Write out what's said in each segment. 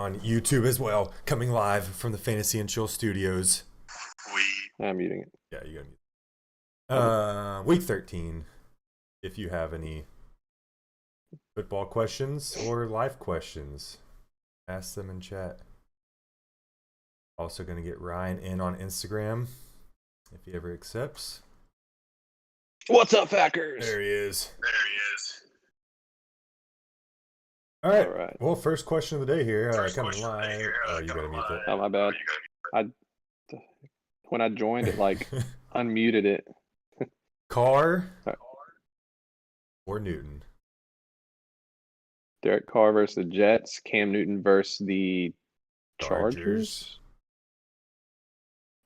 on YouTube as well, coming live from the Fantasy and Chill Studios. I'm muting it. Yeah, you got me. Okay. Week 13. If you have any football questions or life questions, ask them in chat. Also going to get Ryan in on Instagram if he ever accepts. What's up, Fackers? There he is. All right. All right. Well, first question of the day here. Coming live. Oh, you got to mute that. Oh, my bad. When I joined it, unmuted it. Carr or Newton? Derek Carr versus the Jets. Cam Newton versus the Chargers.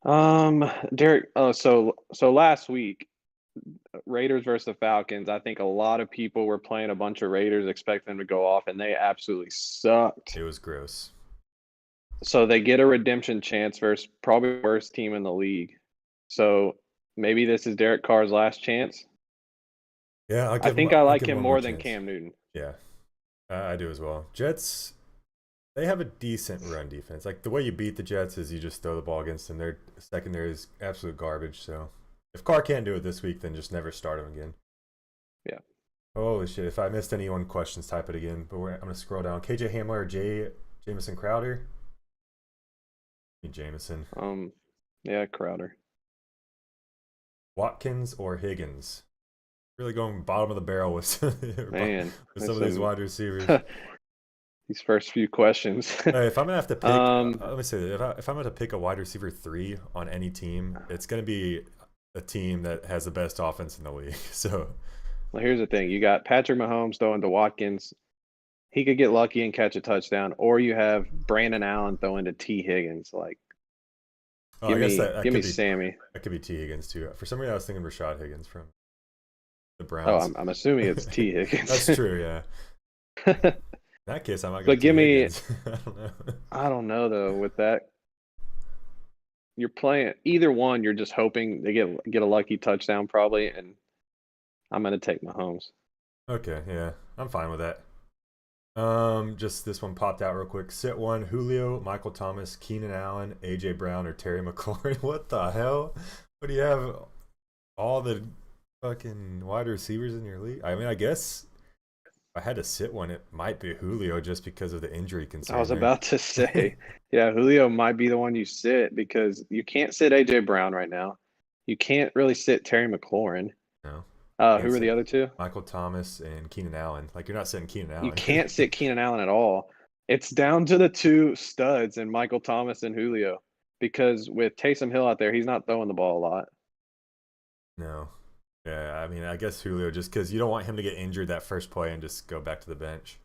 Derek. Oh, so last week, Raiders versus the Falcons. I think a lot of people were playing a bunch of Raiders, expecting them to go off, and they absolutely sucked. It was gross. So they get a redemption chance versus probably the worst team in the league. So maybe this is Derek Carr's last chance. Yeah, I think I like him more than Cam Newton. Yeah, I do as well. Jets, they have a decent run defense. Like, the way you beat the Jets is you just throw the ball against them. Their secondary is absolute garbage. So if Carr can't do it this week, then just never start him again. Yeah. Holy shit. If I missed any questions, type it again. But I'm going to scroll down. KJ Hamler or Jamison Crowder? Jamison. Yeah, Crowder. Watkins or Higgins? Really going bottom of the barrel with some of these wide receivers. These first few questions. Hey, if I'm gonna have to pick, let me say that if I'm gonna pick a wide receiver 3 on any team, it's gonna be a team that has the best offense in the league. So, well, here's the thing: you got Patrick Mahomes throwing to Watkins. He could get lucky and catch a touchdown, or you have Brandon Allen throwing to T. Higgins. Give me Sammy. That could be T. Higgins too. For some reason, I was thinking Rashad Higgins from the Oh, Browns. I'm assuming it's T. Higgins. That's true, yeah. In that case, I might go. But give me. I don't know. I don't know though. With that, you're playing either one. You're just hoping they get a lucky touchdown probably, and I'm gonna take Mahomes. Okay, yeah, I'm fine with that. Just this one popped out real quick. Sit one: Julio, Michael Thomas, Keenan Allen, AJ Brown, or Terry McLaurin. What the hell? What do you have? All the fucking wide receivers in your league? I mean, I guess if I had to sit one, it might be Julio just because of the injury concern. I was about to say, yeah, Julio might be the one you sit because you can't sit AJ Brown right now. You can't really sit Terry McLaurin. No. Who are the other two? Michael Thomas and Keenan Allen. Like, you're not sitting Keenan Allen. You can't sit Keenan Allen at all. It's down to the two studs and Michael Thomas and Julio because with Taysom Hill out there, he's not throwing the ball a lot. No. Yeah, I mean, I guess Julio, just because you don't want him to get injured that first play and just go back to the bench.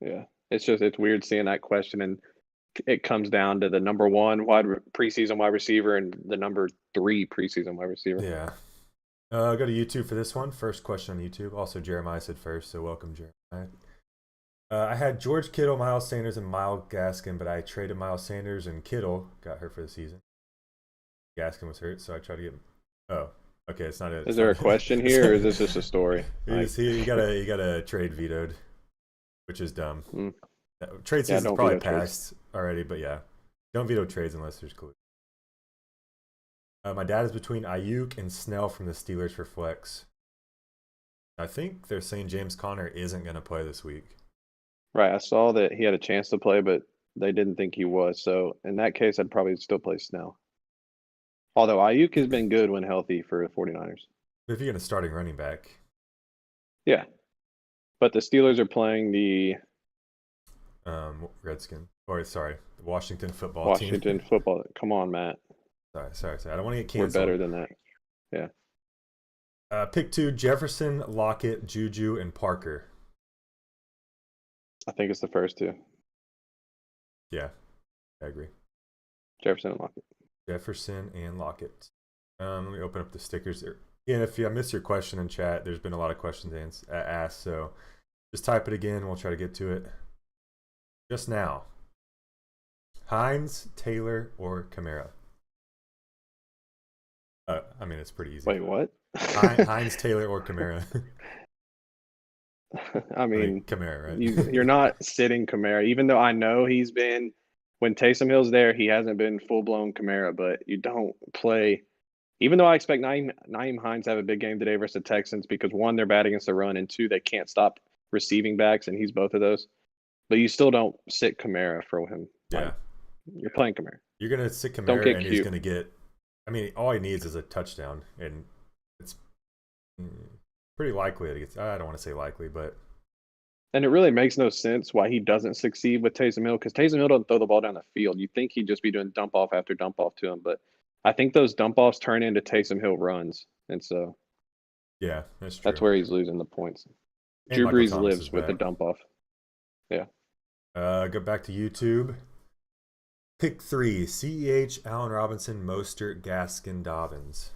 Yeah, it's weird seeing that question, and it comes down to the number 1 preseason wide receiver and the number 3 preseason wide receiver. Yeah. Go to YouTube for this one. First question on YouTube. Also, Jeremiah said first, so welcome, Jeremiah. I had George Kittle, Miles Sanders, and Myles Gaskin, but I traded Miles Sanders, and Kittle got hurt for the season. Gaskin was hurt, so I tried to get him. Oh, okay, it's not it. Is there a question here, or is this just a story? He got a trade vetoed, which is dumb. Trade season's probably passed already, but yeah, don't veto trades unless there's collusion. My dad is between Ayuk and Snell from the Steelers for flex. I think they're saying James Conner isn't going to play this week. Right, I saw that he had a chance to play, but they didn't think he was. So in that case, I'd probably still play Snell. Although Ayuk has been good when healthy for the 49ers. If you're going to starting running back. Yeah. But the Steelers are playing the Washington football team. Washington football. Come on, Matt. Sorry. I don't want to get canceled. We're better than that. Yeah. Pick 2: Jefferson, Lockett, Juju, and Parker. I think it's the first 2. Yeah, I agree. Jefferson and Lockett. Let me open up the stickers there. And if I missed your question in chat, there's been a lot of questions asked, so just type it again and we'll try to get to it. Just now, Hines, Taylor, or Kamara? I mean, it's pretty easy. Wait, what? Hines, Taylor, or Kamara? I mean, Kamara, right? you're not sitting Kamara, even though I know he's been when Taysom Hill's there, he hasn't been full blown Kamara, but you don't play. Even though I expect Naeem Hines to have a big game today versus the Texans because one, they're bad against the run, and two, they can't stop receiving backs, and he's both of those. But you still don't sit Kamara for him. Yeah. You're playing Kamara. You're going to sit Don't get Kamara, and he's cute. going to get – I mean, all he needs is a touchdown, and it's pretty likely that he gets – I don't want to say likely, but – And it really makes no sense why he doesn't succeed with Taysom Hill because Taysom Hill doesn't throw the ball down the field. You think he'd just be doing dump off after dump off to him, but I think those dump offs turn into Taysom Hill runs, and so yeah, that's true. that's where he's losing the points. And Drew Michael Brees Thomas lives is with the back. dump off. Yeah. Go back to YouTube. Pick 3: CEH, Allen Robinson, Mostert, Gaskin, Dobbins.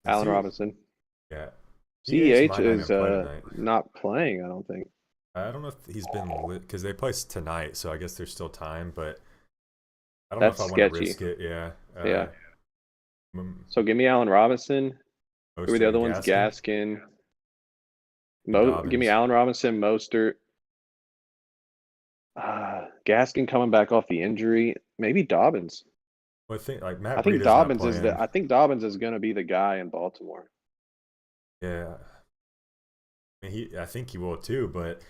Allen Robinson. Yeah. CEH is not playing, I don't think. I don't know if he's been lit because they play tonight, so I guess there's still time, but I don't That's know if I sketchy. want to risk it. Yeah. Yeah. So give me Allen Robinson. Mostert, Who are the other ones? Gaskin. Give me Allen Robinson, Mostert. Gaskin coming back off the injury. Maybe Dobbins. Well, I think like Matt. I think Dobbins is I think Dobbins is going to be the guy in Baltimore. Yeah. I mean, I think he will too, but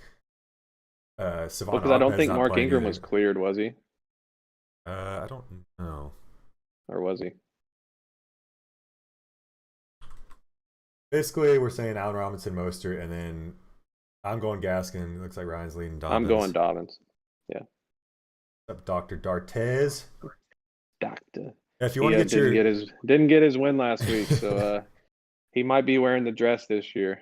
Savon because I don't think Mark Ingram was cleared, was he? I don't know. Or was he? Basically, we're saying Allen Robinson, Mostert, and then I'm going Gaskin. It looks like Ryan's leading Dobbins. I'm going Dobbins. Yeah. What's up, Dr. Dartez? Doctor. If you want to get didn't get his win last week, so he might be wearing the dress this year.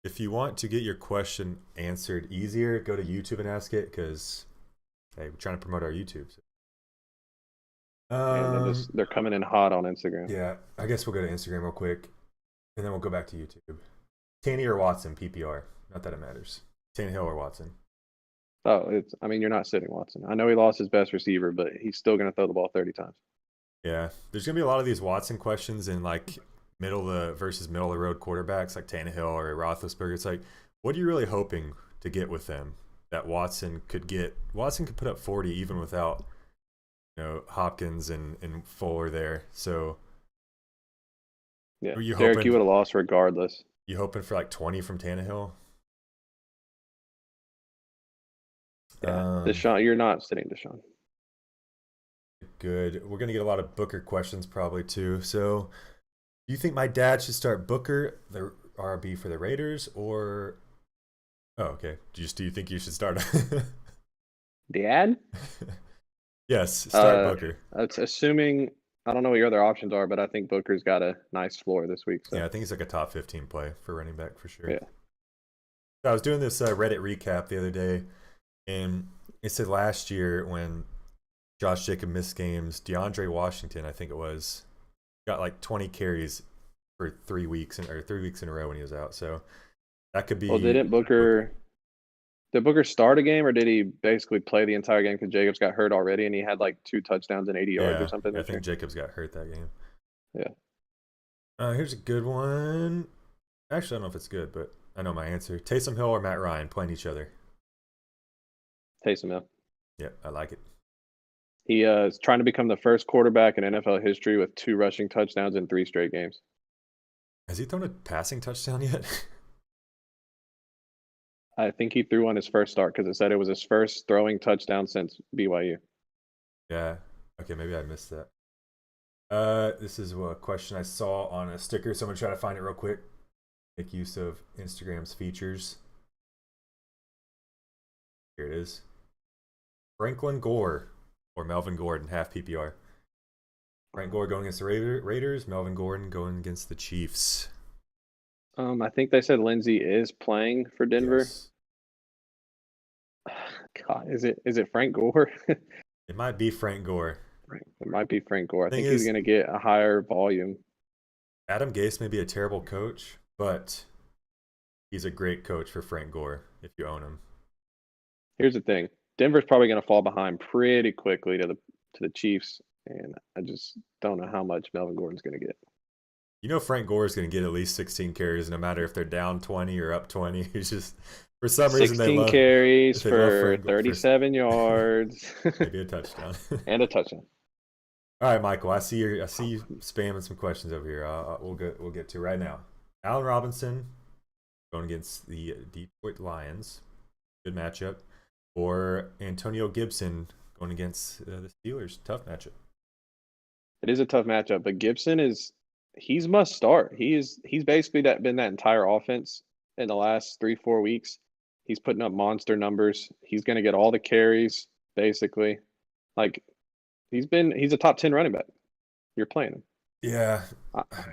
If you want to get your question answered easier, go to YouTube and ask it because hey, we're trying to promote our YouTube. So. They're coming in hot on Instagram. Yeah, I guess we'll go to Instagram real quick, and then we'll go back to YouTube. Tanny or Watson, PPR. Not that it matters. Tannehill or Watson. Oh, you're not sitting Watson. I know he lost his best receiver, but he's still going to throw the ball 30 times. Yeah, there's going to be a lot of these Watson questions in like middle of the road quarterbacks like Tannehill or Roethlisberger. It's like, what are you really hoping to get with them that Watson could get? Watson could put up 40 even without, Hopkins and Fuller there. So yeah, Derek, you would have lost regardless. You hoping for like 20 from Tannehill? Yeah, Deshaun, you're not sitting Deshaun. Good. We're going to get a lot of Booker questions probably too. So do you think my dad should start Booker, the RB for the Raiders, or okay. Do you think you should start Dad? Yes, start Booker. That's assuming I don't know what your other options are, but I think Booker's got a nice floor this week. So. Yeah, I think he's like a top 15 play for running back for sure. Yeah. So I was doing this Reddit recap the other day, and it said last year when Josh Jacobs missed games, DeAndre Washington, I think it was, got like 20 carries for 3 weeks in a row when he was out. So that could be. Well, did Booker start a game, or did he basically play the entire game because Jacobs got hurt already and he had like 2 touchdowns and 80 yards or something? I think Jacobs got hurt that game. Yeah. Here's a good one. Actually, I don't know if it's good, but I know my answer. Taysom Hill or Matt Ryan playing each other? Taysom Hill. Yeah, I like it. He is trying to become the first quarterback in NFL history with 2 rushing touchdowns in 3 straight games. Has he thrown a passing touchdown yet? I think he threw on his first start because it said it was his first throwing touchdown since BYU. Yeah. Okay, maybe I missed that. This is a question I saw on a sticker, so I'm going to try to find it real quick. Make use of Instagram's features. Here it is. Franklin Gore or Melvin Gordon, half PPR. Frank Gore going against the Raiders. Melvin Gordon going against the Chiefs. I think they said Lindsey is playing for Denver. Yes. God, is it Frank Gore? It might be Frank Gore. It might be Frank Gore. I think he's going to get a higher volume. Adam Gase may be a terrible coach, but he's a great coach for Frank Gore if you own him. Here's the thing. Denver's probably going to fall behind pretty quickly to the Chiefs, and I just don't know how much Melvin Gordon's going to get. Frank Gore is going to get at least 16 carries, no matter if they're down 20 or up 20. He's just, for some reason, 16 carries they love for Frank 37 yards. Maybe a touchdown. And a touchdown. All right, Michael. I see you spamming some questions over here. We'll get to right now. Allen Robinson going against the Detroit Lions, good matchup, or Antonio Gibson going against the Steelers, tough matchup. It is a tough matchup, but Gibson he's must start. He's basically been that entire offense in the last 3-4 weeks. He's putting up monster numbers. He's going to get all the carries basically. Like he's a top 10 running back. You're playing him. Yeah,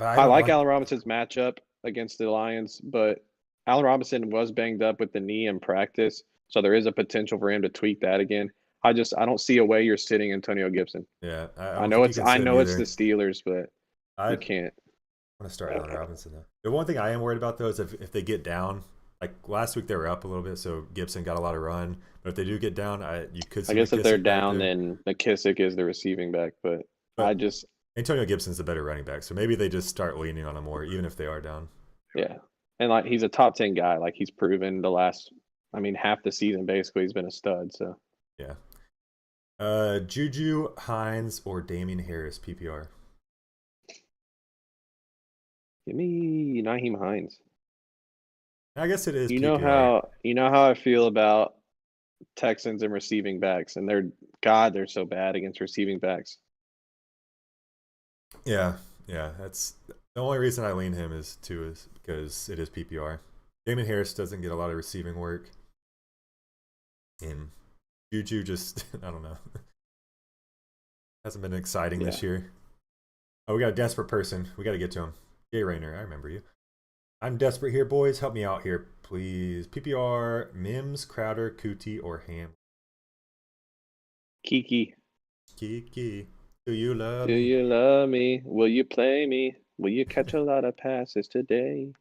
I like Allen Robinson's matchup against the Lions, but Allen Robinson was banged up with the knee in practice, so there is a potential for him to tweak that again. I don't see a way you're sitting Antonio Gibson. Yeah, I know it's the Steelers, but you can't. I want to start Allen Robinson though. The one thing I am worried about though is if they get down. Like last week they were up a little bit, so Gibson got a lot of run. But if they do get down, you could see I guess if they're down, then McKissick is the receiving back. But Antonio Gibson's the better running back, so maybe they just start leaning on him more, even if they are down. Yeah, and like he's a top 10 guy. Like he's proven half the season basically he's been a stud. So yeah. Juju, Hines, or Damian Harris PPR. Give me Nyheim Hines. I guess it is. You know how I feel about Texans and receiving backs, and they're so bad against receiving backs. Yeah. That's the only reason I lean him is because it is PPR. Damian Harris doesn't get a lot of receiving work, and Juju just I don't know, hasn't been exciting this year. Oh, we got a desperate person. We got to get to him. Jay Rayner, I remember you. I'm desperate here, boys. Help me out here, please. PPR, Mims, Crowder, Kuti, or Ham. Kiki. Do you love me? Do you love me? Will you play me? Will you catch a lot of passes today?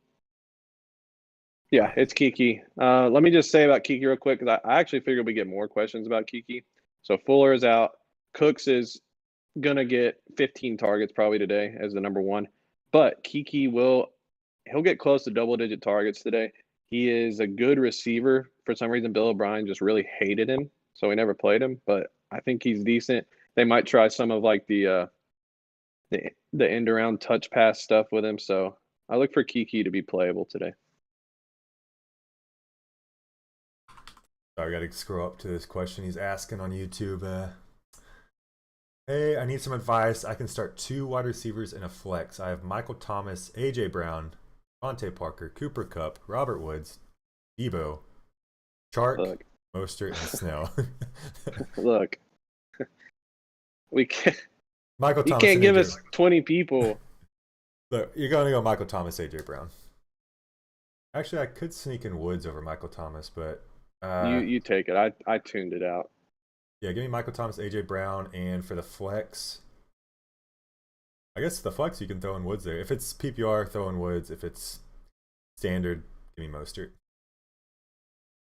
Yeah, it's Kiki. Let me just say about Kiki real quick, because I actually figured we'd get more questions about Kiki. So Fuller is out. Cooks is going to get 15 targets probably today as the number one. But Kiki he'll get close to double-digit targets today. He is a good receiver. For some reason, Bill O'Brien just really hated him, so he never played him. But I think he's decent. They might try some of like the end-around touch pass stuff with him. So I look for Kiki to be playable today. Sorry, I got to scroll up to this question he's asking on YouTube. Hey, I need some advice. I can start 2 wide receivers in a flex. I have Michael Thomas, A.J. Brown, Devontae Parker, Cooper Kupp, Robert Woods, Debo, Chark, Mostert, and Snell. Look, we can't. Michael Thomas. You can't give us 20 people. Look, you're going to go Michael Thomas, A.J. Brown. Actually, I could sneak in Woods over Michael Thomas, but you take it. I tuned it out. Yeah, give me Michael Thomas, A.J. Brown, and for the flex, I guess the flex you can throw in Woods there. If it's PPR, throw in Woods. If it's standard, give me Mostert.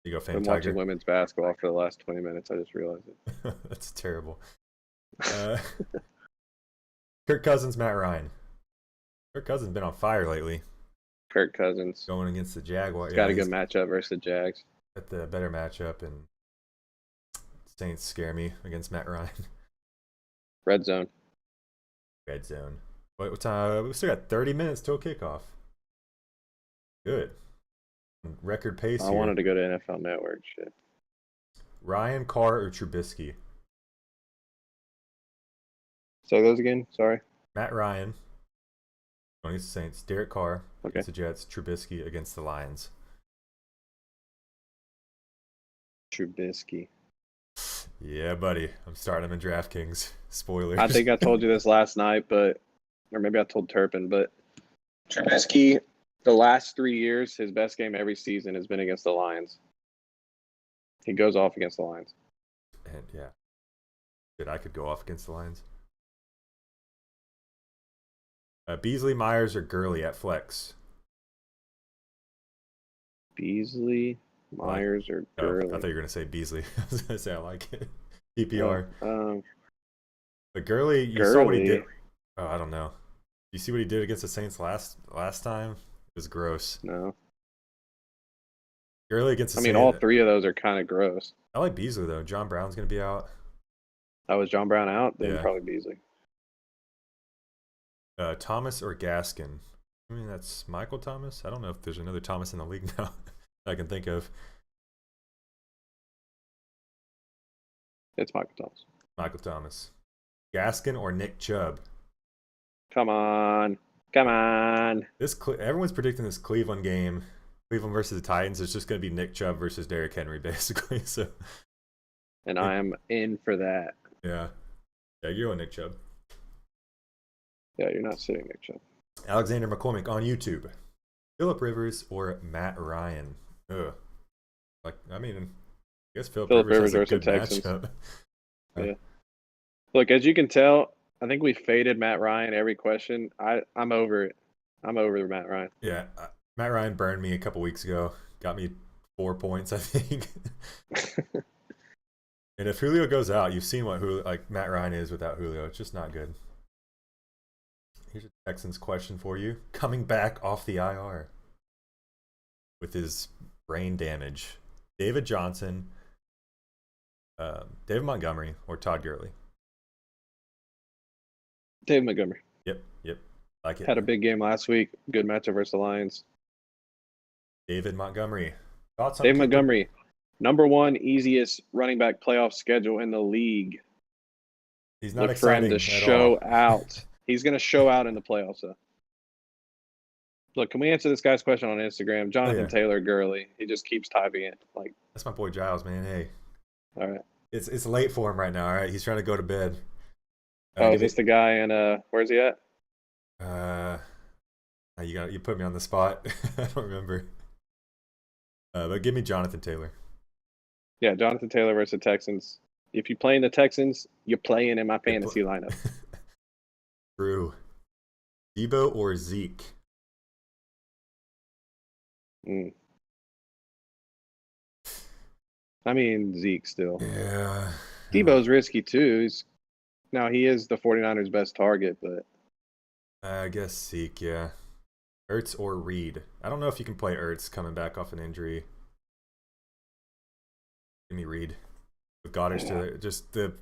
You go Fame I'm Tiger. watching women's basketball for the last 20 minutes. I just realized it. That's terrible. Kirk Cousins, Matt Ryan. Kirk Cousins been on fire lately. Kirk Cousins going against the Jaguars. Got a good matchup versus the Jags. At the better matchup, and Saints scare me against Matt Ryan. Redzone. What time? We still got 30 minutes till kickoff. Good. Record pace. I wanted to go to NFL Network. Shit. Ryan, Carr, or Trubisky? Say those again. Sorry. Matt Ryan against the Saints. Derek Carr against the Jets. Trubisky against the Lions. Trubisky. Yeah, buddy. I'm starting him in DraftKings. Spoilers. I think I told you this last night, or maybe I told Turpin, but Trubisky, the last 3 years, his best game every season has been against the Lions. He goes off against the Lions. And yeah. I could go off against the Lions. Beasley, Myers, or Gurley at flex? Beasley, Myers, or Gurley? I thought you were going to say Beasley. I was going to say I like it. PPR. But Gurley, you saw what he did. Oh, I don't know. You see what he did against the Saints last time? It was gross. No. Early against the I mean, Saints. all three of those are kind of gross. I like Beasley though. John Brown's gonna be out. Oh, was John Brown out? Then Yeah. probably Beasley. Thomas or Gaskin? I mean, that's Michael Thomas. I don't know if there's another Thomas in the league now I can think of. It's Michael Thomas. Michael Thomas. Gaskin or Nick Chubb? Come on. Come on. Everyone's predicting this Cleveland game. Cleveland versus the Titans. It's just going to be Nick Chubb versus Derrick Henry, basically. So, and I am in for that. Yeah, you're on Nick Chubb. Yeah, you're not sitting Nick Chubb. Alexander McCormick on YouTube. Phillip Rivers or Matt Ryan? Ugh. I guess Phillip Rivers has a good matchup. Yeah. Look, as you can tell, I think we faded Matt Ryan every question. I'm over it. I'm over Matt Ryan. Yeah, Matt Ryan burned me a couple weeks ago. Got me 4 points, I think. And if Julio goes out, you've seen what Matt Ryan is without Julio. It's just not good. Here's a Texans question for you. Coming back off the IR with his brain damage, David Johnson, David Montgomery, or Todd Gurley? David Montgomery. Yep. Like it. Had a big game last week. Good matchup versus the Lions. David Montgomery. Thoughts on David Montgomery, number one easiest running back playoff schedule in the league. He's not exciting for him to show out. He's going to show out in the playoffs, though. Look, can we answer this guy's question on Instagram? Jonathan Taylor Gurley. He just keeps typing it. That's my boy Giles, man. Hey. All right. It's late for him right now. All right, he's trying to go to bed. Is this the guy in where's he at? You put me on the spot. I don't remember. But give me Jonathan Taylor. Yeah, Jonathan Taylor versus the Texans. If you play in the Texans, you're playing in my fantasy lineup. True. Debo or Zeke? I mean, Zeke still. Yeah. Debo's risky too. He is the 49ers' best target, but I guess Zeke, yeah. Ertz or Reed? I don't know if you can play Ertz coming back off an injury. Give me Reed. With Goddard still, just the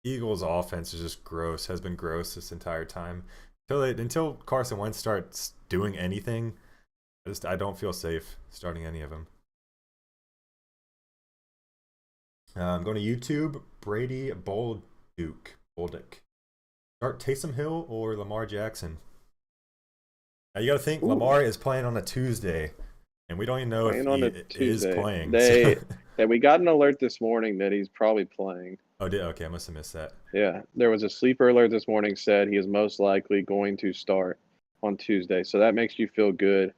Eagles' offense is just gross. Has been gross this entire time. Until Carson Wentz starts doing anything, I don't feel safe starting any of them. I'm going to YouTube. Brady Bolduc. Start Taysom Hill or Lamar Jackson? Now you got to think Lamar is playing on a Tuesday, and we don't even know if he is playing. We got an alert this morning that he's probably playing. Oh, okay, I must have missed that. Yeah, there was a sleeper alert this morning said he is most likely going to start on Tuesday, so that makes you feel good.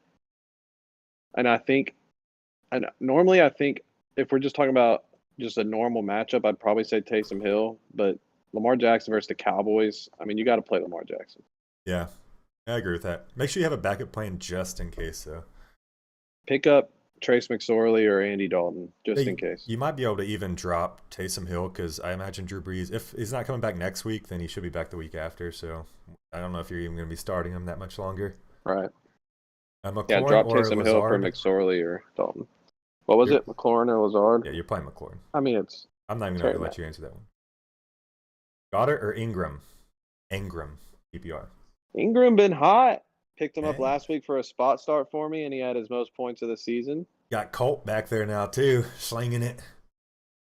And normally I think if we're just talking about just a normal matchup, I'd probably say Taysom Hill, but Lamar Jackson versus the Cowboys, I mean, you got to play Lamar Jackson. Yeah, I agree with that. Make sure you have a backup plan just in case, though. Pick up Trace McSorley or Andy Dalton, just in case. You might be able to even drop Taysom Hill because I imagine Drew Brees, if he's not coming back next week, then he should be back the week after. So I don't know if you're even going to be starting him that much longer. Right. McLaurin drop Taysom Hill for McSorley or Dalton. What was it, McLaurin or Lazard? Yeah, you're playing McLaurin. I mean, I'm not even going to let you answer that one. Goddard or Ingram? PPR. Ingram been hot. Picked him up last week for a spot start for me, and he had his most points of the season. Got Colt back there now, too, slinging it.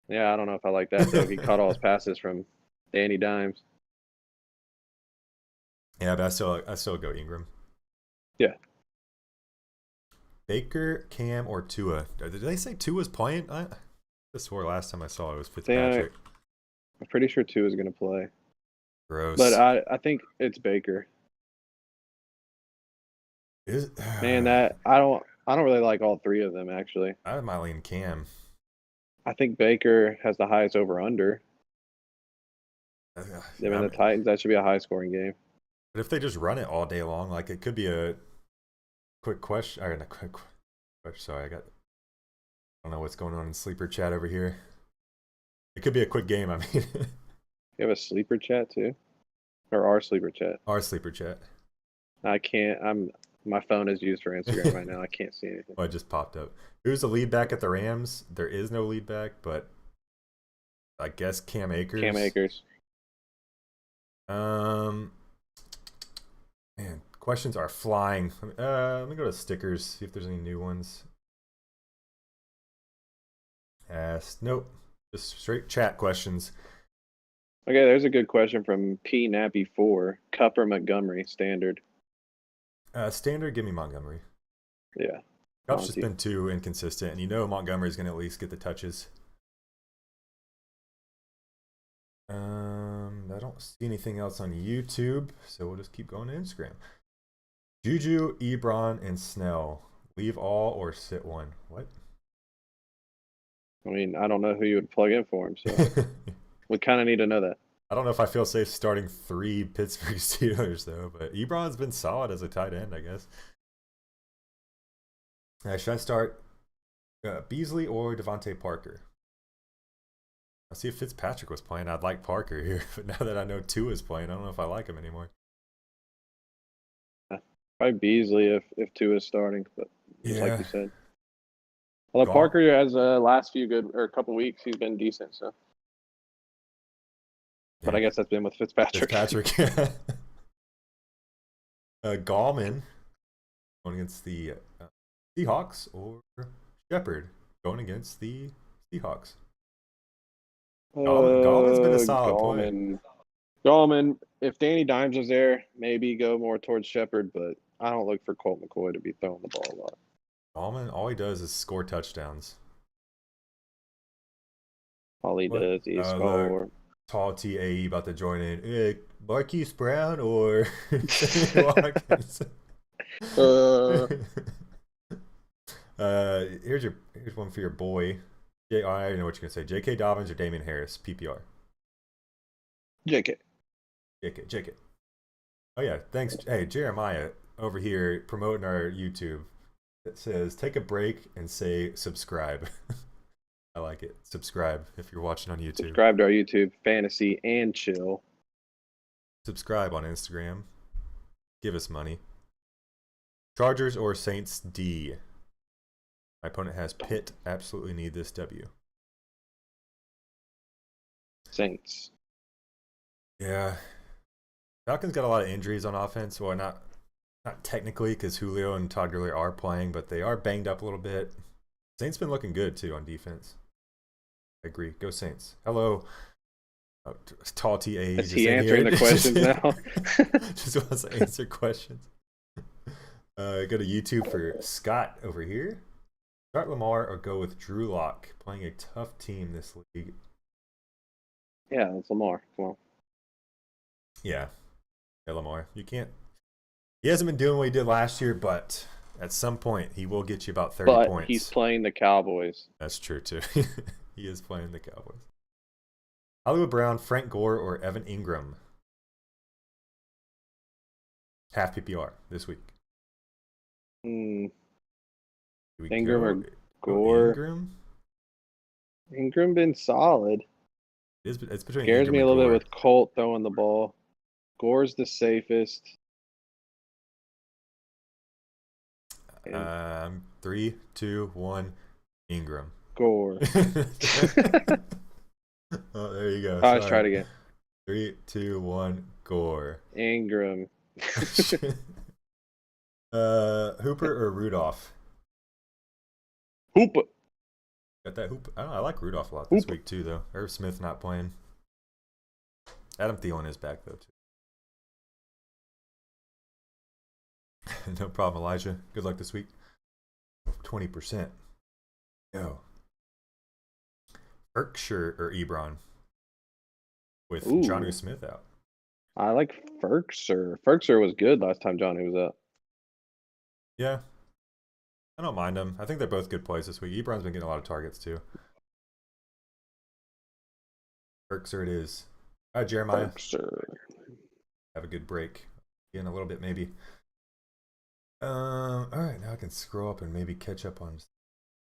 Yeah, I don't know if I like that, though. He caught all his passes from Danny Dimes. Yeah, but I still go Ingram. Yeah. Baker, Cam, or Tua? Did they say Tua's playing? I swore last time I saw it was Fitzpatrick. I'm pretty sure Tua's going to play. Gross. But I think it's Baker. Man, I don't really like all three of them, actually. I might lean Cam. I think Baker has the highest over-under. The Titans, that should be a high-scoring game. But if they just run it all day long, it could be a quick question. Or a quick question. Sorry, I don't know what's going on in sleeper chat over here. It could be a quick game. I mean, you have a sleeper chat too, or our sleeper chat? Our sleeper chat. I can't. My phone is used for Instagram right now. I can't see anything. Well, it just popped up. Who's the lead back at the Rams? There is no lead back, but I guess Cam Akers. Cam Akers. Man, questions are flying. Let me go to stickers, see if there's any new ones. Nope. Just straight chat questions. Okay, there's a good question from P Nappy 4. Cup or Montgomery standard? Standard, give me Montgomery. Yeah. Cup's just been too inconsistent, and you know Montgomery's going to at least get the touches. I don't see anything else on YouTube, so we'll just keep going to Instagram. Juju, Ebron, and Snell. Leave all or sit one. What? I mean, I don't know who you would plug in for him, so we kind of need to know that. I don't know if I feel safe starting 3 Pittsburgh Steelers, though, but Ebron's been solid as a tight end, I guess. Should I start Beasley or Devontae Parker? I'll see if Fitzpatrick was playing. I'd like Parker here, but now that I know Tua is playing, I don't know if I like him anymore. Probably Beasley if Tua is starting, but just like you said. Although Gone. Parker has last few a couple weeks, he's been decent. So, but I guess that's been with Fitzpatrick. Gallman going against the Seahawks, or Shepard going against the Seahawks. Gallman's been a solid play. Gallman, if Danny Dimes was there, maybe go more towards Shepard, but I don't look for Colt McCoy to be throwing the ball a lot. Gallman, all he does is score touchdowns. All he does is score. Tall TAE about to join in. Marquise Brown or Sammy Watkins? Here's one for your boy. I already know what you're gonna say. J.K. Dobbins or Damian Harris? PPR. JK. Oh yeah, thanks. Hey, Jeremiah over here promoting our YouTube. It says take a break and say subscribe. I like it. Subscribe if you're watching on YouTube. Subscribe to our YouTube, Fantasy and Chill. Subscribe on Instagram. Give us money. Chargers or Saints D? My opponent has Pitt. Absolutely need this W. Saints. Yeah. Falcons got a lot of injuries on offense. Well, not technically because Julio and Todd Gurley are playing, but they are banged up a little bit. Saints been looking good too on defense. I agree. Go Saints. Hello. Tall TA. Is he answering the questions now? Just wants to answer questions. Go to YouTube for Scott over here. Start Lamar or go with Drew Lock, playing a tough team this league. Yeah, it's Lamar. Come on. Yeah, Lamar. You can't. He hasn't been doing what he did last year, but at some point he will get you about 30 points. But he's playing the Cowboys. That's true too. He is playing the Cowboys. Hollywood Brown, Frank Gore, or Evan Ingram? Half PPR this week. Ingram or Gore? Ingram been solid. It's between Scares Ingram me a and little Gore. bit with Colt throwing the ball. Gore's the safest. 3, 2, 1, Ingram. Gore. Oh, there you go. Let's try it again. 3, 2, 1, Gore. Ingram. Hooper or Rudolph? Hooper. Got that Hoop. I like Rudolph a lot this week too, though. Irv Smith not playing. Adam Thielen is back though too. No problem, Elijah. Good luck this week. 20%. Yo. Berkshire or Ebron with Jonnu Smith out. I like Ferkser. Ferkser was good last time Johnny was out. Yeah. I don't mind him. I think they're both good plays this week. Ebron's been getting a lot of targets too. Berkshire it is. All right, Jeremiah. Ferkser. Have a good break. In a little bit, maybe. All right, now I can scroll up and maybe catch up on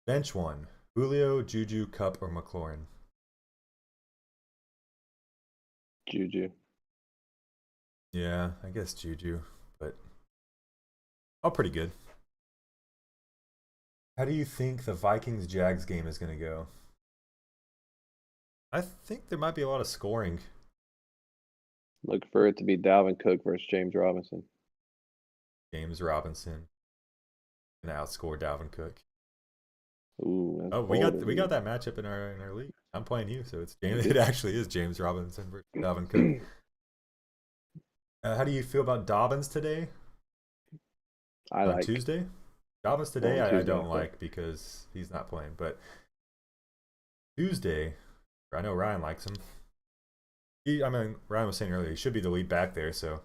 bench one. Julio, Juju, Cup, or McLaurin? Juju. Yeah, I guess Juju, but Oh, pretty good. How do you think the Vikings-Jags game is going to go? I think there might be a lot of scoring. Look for it to be Dalvin Cook versus James Robinson. James Robinson going to outscore Dalvin Cook. Ooh, oh, we got that matchup in our league. I'm playing you, so it actually is James Robinson versus Dalvin Cook. How do you feel about Dobbins today? On Tuesday? Dobbins today, I don't like because he's not playing. But Tuesday, I know Ryan likes him. Ryan was saying earlier he should be the lead back there, so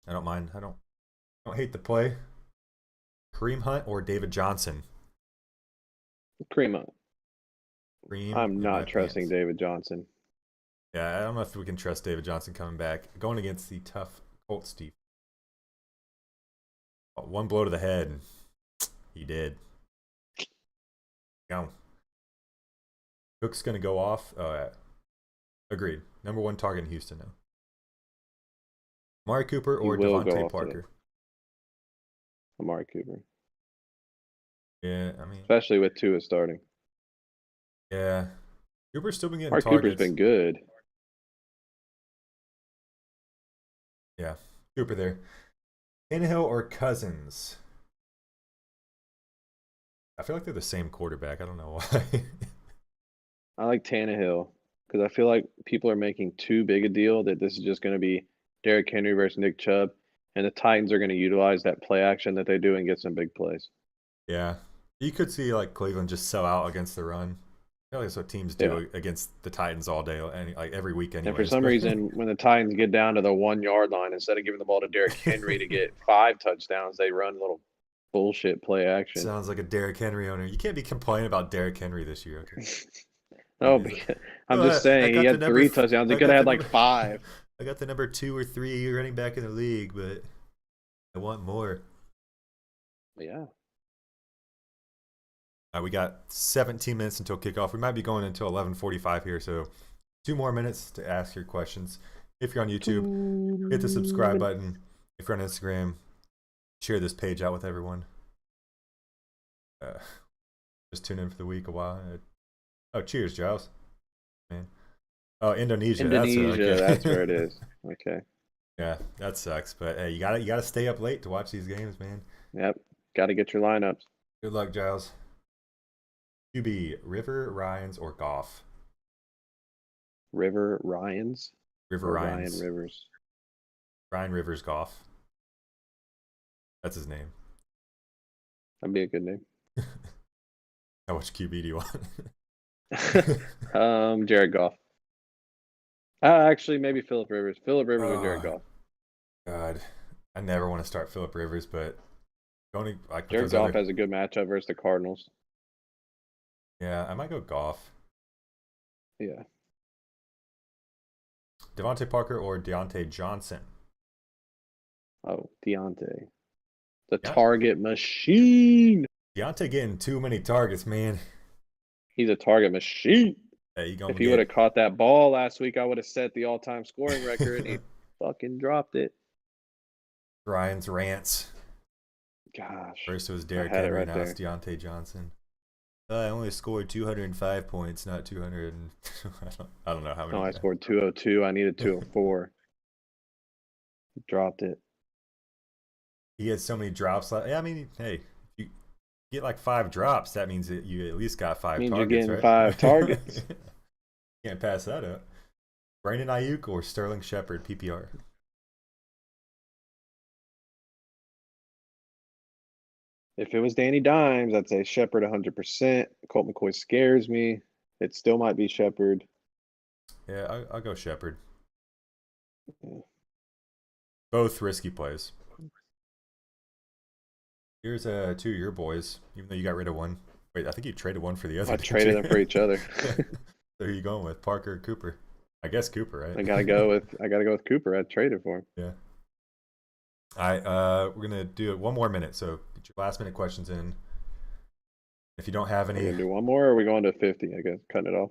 I don't mind. I don't hate the play. Kareem Hunt or David Johnson? Kareem Hunt. Kareem, I'm not trusting David Johnson. Yeah, I don't know if we can trust David Johnson coming back. Going against the tough Colts defense. One blow to the head. He did. Go. Cook's going to go off. Agreed. Number one target in Houston now. Amari Cooper or Devontae Parker? Amari Cooper. Yeah, I mean. Especially with Tua starting. Yeah. Cooper's still been getting targets. Cooper's been good. Yeah. Cooper there. Tannehill or Cousins? I feel like they're the same quarterback. I don't know why. I like Tannehill because I feel like people are making too big a deal that this is just going to be Derrick Henry versus Nick Chubb, and the Titans are going to utilize that play action that they do and get some big plays. Yeah. You could see like Cleveland just sell out against the run. I feel like that's what teams do against the Titans all day, like every week anyways. And for some reason, when the Titans get down to the 1 yard line, instead of giving the ball to Derrick Henry to get 5 touchdowns, they run a little bullshit play action. Sounds like a Derrick Henry owner. You can't be complaining about Derrick Henry this year. Okay. No, I'm just saying he had 3 touchdowns. He could have had like 5. I got the number 2 or 3 running back in the league, but I want more. Yeah. We got 17 minutes until kickoff. We might be going until 11:45 here, so 2 more minutes to ask your questions. If you're on YouTube, hit the subscribe button. If you're on Instagram, share this page out with everyone. Just tune in for the week a while. Oh, cheers, Giles. Man. Oh, Indonesia. That's where it is. Okay. Yeah, that sucks. But hey, you gotta stay up late to watch these games, man. Yep. Gotta get your lineups. Good luck, Giles. QB, River, Ryans, or Goff? River, Ryans? River, Ryans. Ryan Rivers. Ryan Rivers, Goff. That's his name. That'd be a good name. How much QB do you want? Jared Goff. Actually, maybe Phillip Rivers. Phillip Rivers or Jared Goff. God, I never want to start Phillip Rivers, but Jared Goff has a good matchup versus the Cardinals. Yeah, I might go Goff. Yeah. Devontae Parker or Deontay Johnson? Oh, Deontay. The target machine. Deontay getting too many targets, man. He's a target machine. Hey, if he would have caught that ball last week, I would have set the all-time scoring record, and he fucking dropped it. Ryan's rants. Gosh. First it was Derrick Henry, now it's Deontay Johnson. I only scored 205 points, not 200. I don't know how many. No, I scored 202. I needed 204. Dropped it. He had so many drops. Yeah, I mean, hey, if you get like 5 drops, that means that you at least got 5 targets. You're getting right? 5 targets. Can't pass that up. Brandon Ayuk or Sterling Shepard, PPR? If it was Danny Dimes, I'd say Shepard 100%. Colt McCoy scares me. It still might be Shepard. Yeah, I'll go Shepard. Yeah. Both risky plays. Here's 2 of your boys, even though you got rid of one. Wait, I think you traded one for the other. I traded them for each other. So who are you going with, Parker or Cooper? I guess Cooper, right? I gotta go with Cooper. I traded for him. Yeah. All right, we're gonna do it 1 more minute. So get your last minute questions in. If you don't have any, we're gonna do 1 more, or are we going to 50? I guess cutting it off.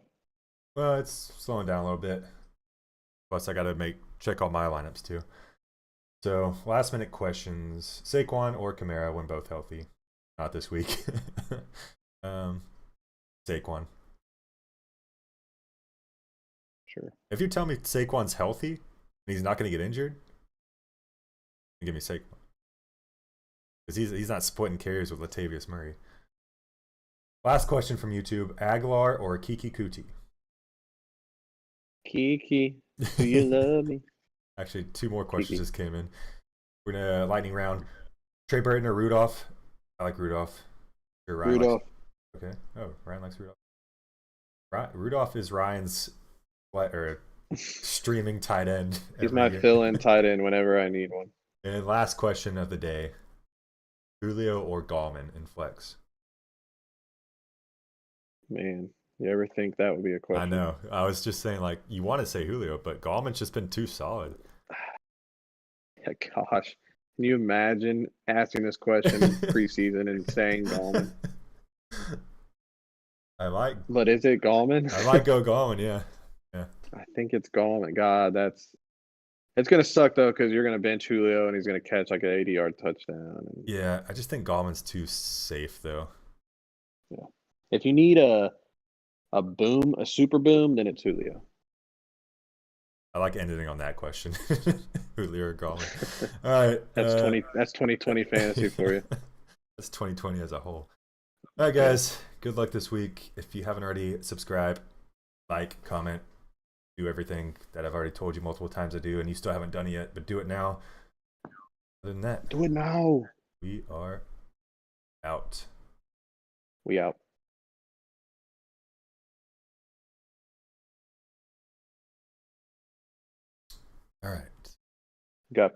Well, it's slowing down a little bit. Plus, I gotta check all my lineups too. So last minute questions: Saquon or Kamara when both healthy? Not this week. um, Saquon. Sure. If you tell me Saquon's healthy and he's not going to get injured, give me Saquon because he's not splitting carries with Latavius Murray. Last question from YouTube: Aguilar or Kiki Kuti? Kiki, do you love me? Actually, two more questions Kiki. just came in. We're gonna lightning round. Trey Burton or Rudolph? I like Rudolph. Sure, Ryan likes. Rudolph. Okay. Oh, Ryan likes Rudolph. Rudolph is Ryan's what or streaming tight end He's every my year. fill-in tight end whenever I need one. And last question of the day: Julio or Gallman in flex? Man, you ever think that would be a I question? know. I was just saying, like, you want to say Julio, but Gallman's just been too solid. Yeah, gosh. Can you imagine asking this question in preseason and saying Gallman? I like. But is it Gallman? I might go Gallman. Yeah. Yeah. I think it's Gallman. God, it's gonna suck though because you're gonna bench Julio and he's gonna catch like an 80-yard touchdown. And, Yeah. I just think Gallman's too safe though. yeah. If you need a boom, a super boom, then it's Julio. I like ending on that question. Julio or Gallman. All right. That's 2020 fantasy for you. That's 2020 as a whole. All right, guys. Good luck this week. If you haven't already, subscribe, like, comment, do everything that I've already told you multiple times to do, and you still haven't done it yet, but do it now. Other than that, Do it now. we are out. We out. All right. Got